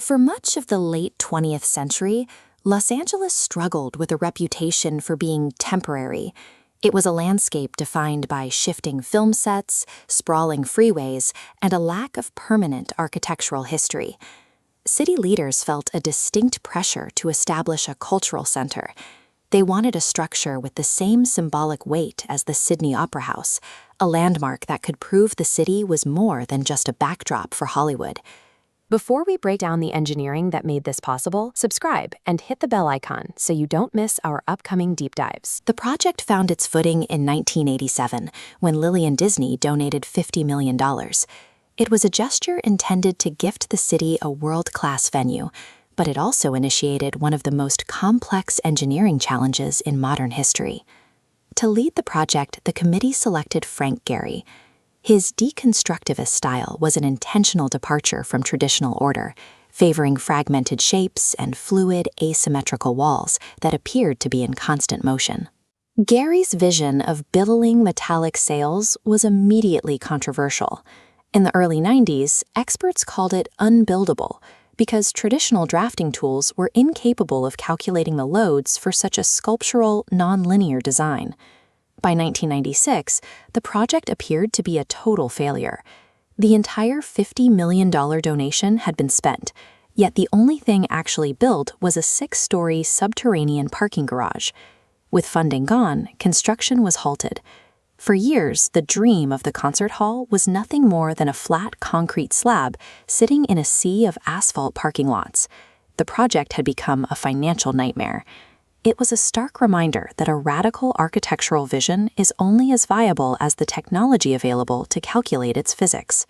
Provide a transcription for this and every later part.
For much of the late 20th century, Los Angeles struggled with a reputation for being temporary. It was a landscape defined by shifting film sets, sprawling freeways, and a lack of permanent architectural history. City leaders felt a distinct pressure to establish a cultural center. They wanted a structure with the same symbolic weight as the Sydney Opera House, a landmark that could prove the city was more than just a backdrop for Hollywood. Before we break down the engineering that made this possible, subscribe and hit the bell icon so you don't miss our upcoming deep dives. The project found its footing in 1987 when Lillian Disney donated $50 million. It was a gesture intended to gift the city a world-class venue, but it also initiated one of the most complex engineering challenges in modern history. To lead the project, the committee selected Frank Gehry. His deconstructivist style was an intentional departure from traditional order, favoring fragmented shapes and fluid, asymmetrical walls that appeared to be in constant motion. Gehry's vision of billowing metallic sails was immediately controversial. In the early 90s, experts called it unbuildable because traditional drafting tools were incapable of calculating the loads for such a sculptural, nonlinear design. By 1996, the project appeared to be a total failure. The entire $50 million donation had been spent, yet the only thing actually built was a 6-story subterranean parking garage. With funding gone, construction was halted. For years, the dream of the concert hall was nothing more than a flat concrete slab sitting in a sea of asphalt parking lots. The project had become a financial nightmare. It was a stark reminder that a radical architectural vision is only as viable as the technology available to calculate its physics.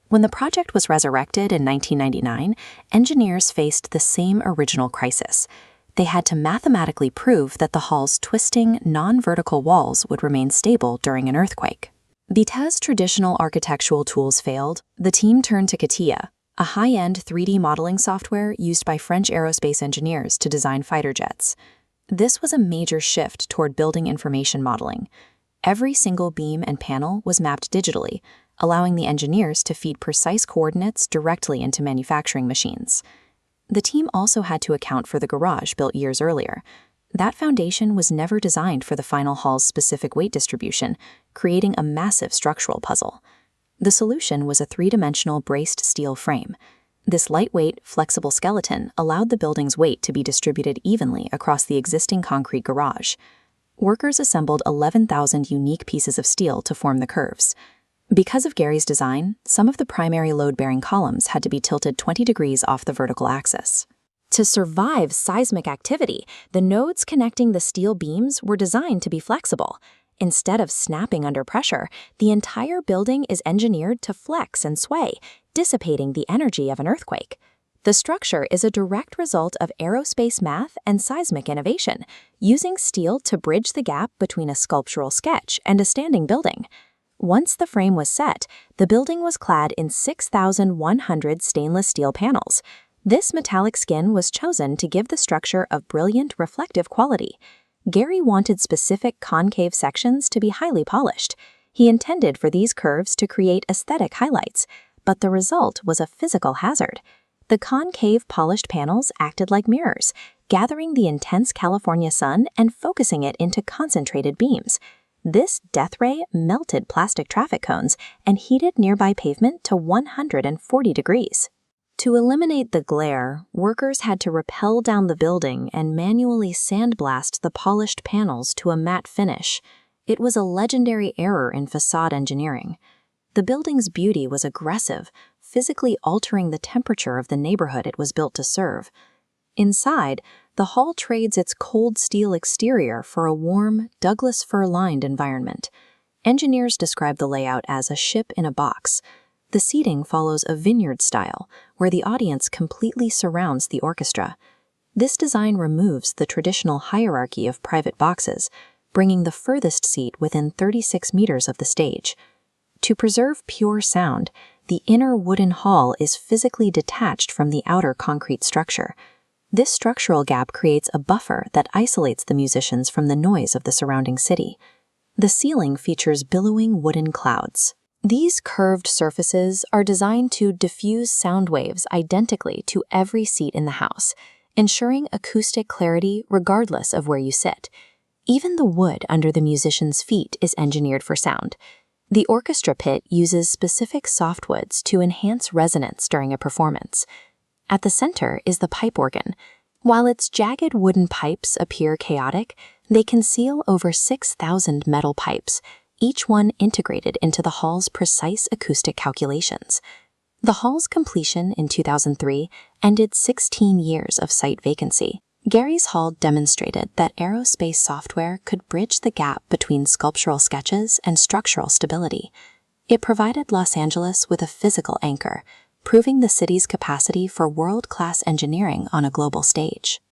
When the project was resurrected in 1999, engineers faced the same original crisis. They had to mathematically prove that the hall's twisting, non-vertical walls would remain stable during an earthquake. Because traditional architectural tools failed, the team turned to CATIA, a high-end 3D modeling software used by French aerospace engineers to design fighter jets. This was a major shift toward building information modeling. Every single beam and panel was mapped digitally, allowing the engineers to feed precise coordinates directly into manufacturing machines. The team also had to account for the garage built years earlier. That foundation was never designed for the final hall's specific weight distribution, creating a massive structural puzzle. The solution was a 3-dimensional braced steel frame. This lightweight, flexible skeleton allowed the building's weight to be distributed evenly across the existing concrete garage. Workers assembled 11,000 unique pieces of steel to form the curves. Because of Gehry's design, some of the primary load-bearing columns had to be tilted 20 degrees off the vertical axis. To survive seismic activity, the nodes connecting the steel beams were designed to be flexible. Instead of snapping under pressure, the entire building is engineered to flex and sway, dissipating the energy of an earthquake. The structure is a direct result of aerospace math and seismic innovation, using steel to bridge the gap between a sculptural sketch and a standing building. Once the frame was set, the building was clad in 6,100 stainless steel panels. This metallic skin was chosen to give the structure a brilliant reflective quality. Gehry wanted specific concave sections to be highly polished. He intended for these curves to create aesthetic highlights, but the result was a physical hazard. The concave polished panels acted like mirrors, gathering the intense California sun and focusing it into concentrated beams. This death ray melted plastic traffic cones and heated nearby pavement to 140 degrees. To eliminate the glare, workers had to rappel down the building and manually sandblast the polished panels to a matte finish. It was a legendary error in facade engineering. The building's beauty was aggressive, physically altering the temperature of the neighborhood it was built to serve. Inside, the hall trades its cold steel exterior for a warm, Douglas fir-lined environment. Engineers describe the layout as a ship in a box. The seating follows a vineyard style, where the audience completely surrounds the orchestra. This design removes the traditional hierarchy of private boxes, bringing the furthest seat within 36 meters of the stage. To preserve pure sound, the inner wooden hall is physically detached from the outer concrete structure. This structural gap creates a buffer that isolates the musicians from the noise of the surrounding city. The ceiling features billowing wooden clouds. These curved surfaces are designed to diffuse sound waves identically to every seat in the house, ensuring acoustic clarity regardless of where you sit. Even the wood under the musician's feet is engineered for sound. The orchestra pit uses specific softwoods to enhance resonance during a performance. At the center is the pipe organ. While its jagged wooden pipes appear chaotic, they conceal over 6,000 metal pipes, each one integrated into the hall's precise acoustic calculations. The hall's completion in 2003 ended 16 years of site vacancy. Gary's Hall demonstrated that aerospace software could bridge the gap between sculptural sketches and structural stability. It provided Los Angeles with a physical anchor, proving the city's capacity for world-class engineering on a global stage.